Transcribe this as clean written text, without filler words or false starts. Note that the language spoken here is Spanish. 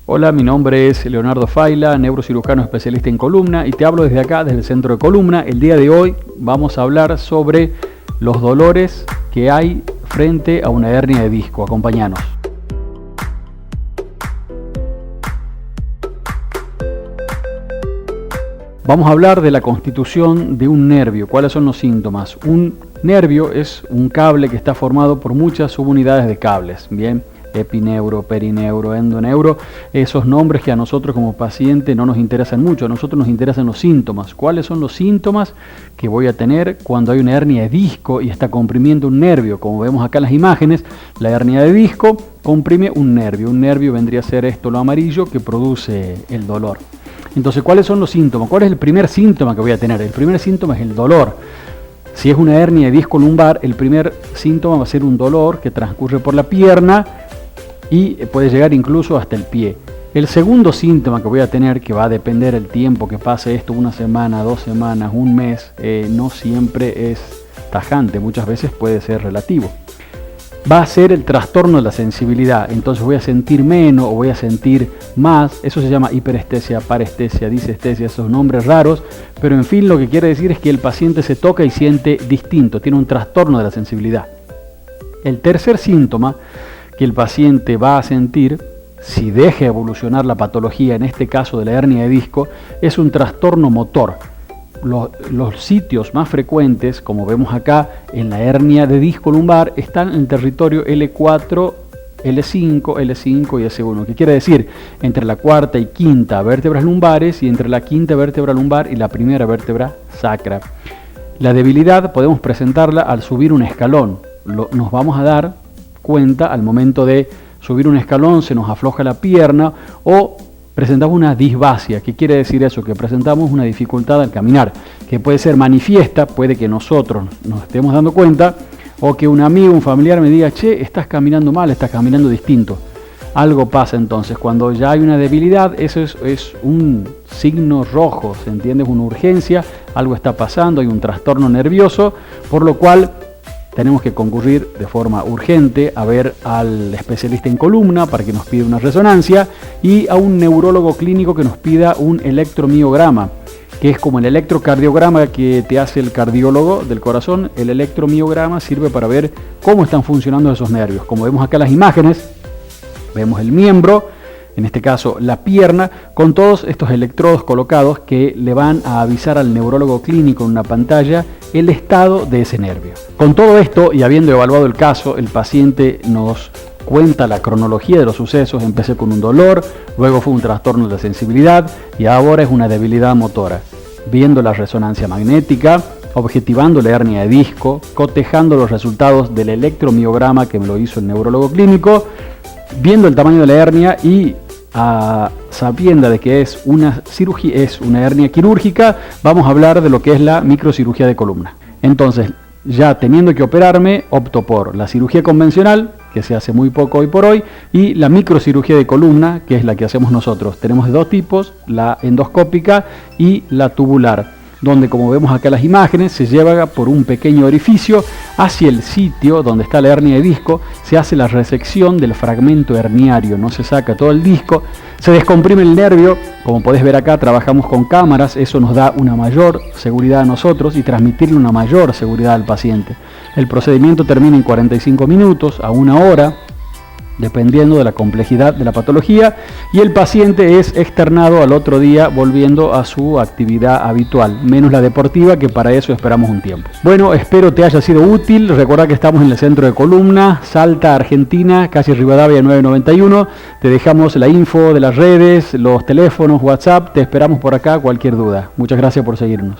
Hola, mi nombre es Leonardo Faila, neurocirujano especialista en columna y te hablo desde acá, desde el centro de columna. El día de hoy vamos a hablar sobre los dolores que hay frente a una hernia de disco. Acompáñanos. Vamos a hablar de la constitución de un nervio. ¿Cuáles son los síntomas? Un nervio es un cable que está formado por muchas subunidades de cables. Bien, epineuro, perineuro, endoneuro, esos nombres que a nosotros como paciente no nos interesan mucho, a nosotros nos interesan los síntomas. ¿Cuáles son los síntomas que voy a tener cuando hay una hernia de disco y está comprimiendo un nervio? Como vemos acá en las imágenes, la hernia de disco comprime un nervio vendría a ser esto, lo amarillo, que produce el dolor. Entonces, ¿cuáles son los síntomas? ¿Cuál es el primer síntoma que voy a tener? El primer síntoma es el dolor. Si es una hernia de disco lumbar, el primer síntoma va a ser un dolor que transcurre por la pierna y puede llegar incluso hasta el pie. El segundo síntoma que voy a tener, que va a depender el tiempo que pase esto, una semana, 2 semanas, un mes, no siempre es tajante, muchas veces puede ser relativo. Va a ser el trastorno de la sensibilidad, entonces voy a sentir menos o voy a sentir más, eso se llama hiperestesia, parestesia, disestesia, esos nombres raros, pero en fin lo que quiere decir es que el paciente se toca y siente distinto, tiene un trastorno de la sensibilidad. El tercer síntoma que el paciente va a sentir, si deja evolucionar la patología, en este caso de la hernia de disco, es un trastorno motor. Los sitios más frecuentes, como vemos acá en la hernia de disco lumbar, están en el territorio L4, L5, L5 y S1. ¿Qué quiere decir? Entre la cuarta y quinta vértebras lumbares y entre la quinta vértebra lumbar y la primera vértebra sacra. La debilidad podemos presentarla al subir un escalón. Nos vamos a dar cuenta al momento de subir un escalón, se nos afloja la pierna o presentamos una disbasia. ¿Qué quiere decir eso? Que presentamos una dificultad al caminar, que puede ser manifiesta, puede que nosotros nos estemos dando cuenta, o que un amigo, un familiar me diga, che, estás caminando mal, estás caminando distinto. Algo pasa entonces, cuando ya hay una debilidad, eso es un signo rojo, ¿se entiende? Es una urgencia, algo está pasando, hay un trastorno nervioso, por lo cual tenemos que concurrir de forma urgente a ver al especialista en columna para que nos pida una resonancia y a un neurólogo clínico que nos pida un electromiograma, que es como el electrocardiograma que te hace el cardiólogo del corazón. El electromiograma sirve para ver cómo están funcionando esos nervios. Como vemos acá en las imágenes, vemos el miembro, en este caso la pierna, con todos estos electrodos colocados que le van a avisar al neurólogo clínico en una pantalla el estado de ese nervio. Con todo esto y habiendo evaluado el caso, el paciente nos cuenta la cronología de los sucesos. Empecé con un dolor, luego fue un trastorno de la sensibilidad y ahora es una debilidad motora. Viendo la resonancia magnética, objetivando la hernia de disco, cotejando los resultados del electromiograma que me lo hizo el neurólogo clínico, viendo el tamaño de la hernia y sabiendo de que es una cirugía, es una hernia quirúrgica, vamos a hablar de lo que es la microcirugía de columna. Entonces, ya teniendo que operarme, opto por la cirugía convencional, que se hace muy poco hoy por hoy, y la microcirugía de columna, que es la que hacemos nosotros. Tenemos de dos tipos, la endoscópica y la tubular, donde, como vemos acá en las imágenes, se lleva por un pequeño orificio hacia el sitio donde está la hernia de disco, se hace la resección del fragmento herniario, no se saca todo el disco, se descomprime el nervio. Como podés ver acá, trabajamos con cámaras, eso nos da una mayor seguridad a nosotros y transmitirle una mayor seguridad al paciente. El procedimiento termina en 45 minutos a 1 hora, dependiendo de la complejidad de la patología, y el paciente es externado al otro día volviendo a su actividad habitual, menos la deportiva, que para eso esperamos un tiempo. Bueno, espero te haya sido útil. Recuerda que estamos en el centro de columna, Salta, Argentina, calle Rivadavia 991. Te dejamos la info de las redes, los teléfonos, WhatsApp. Te esperamos por acá, cualquier duda. Muchas gracias por seguirnos.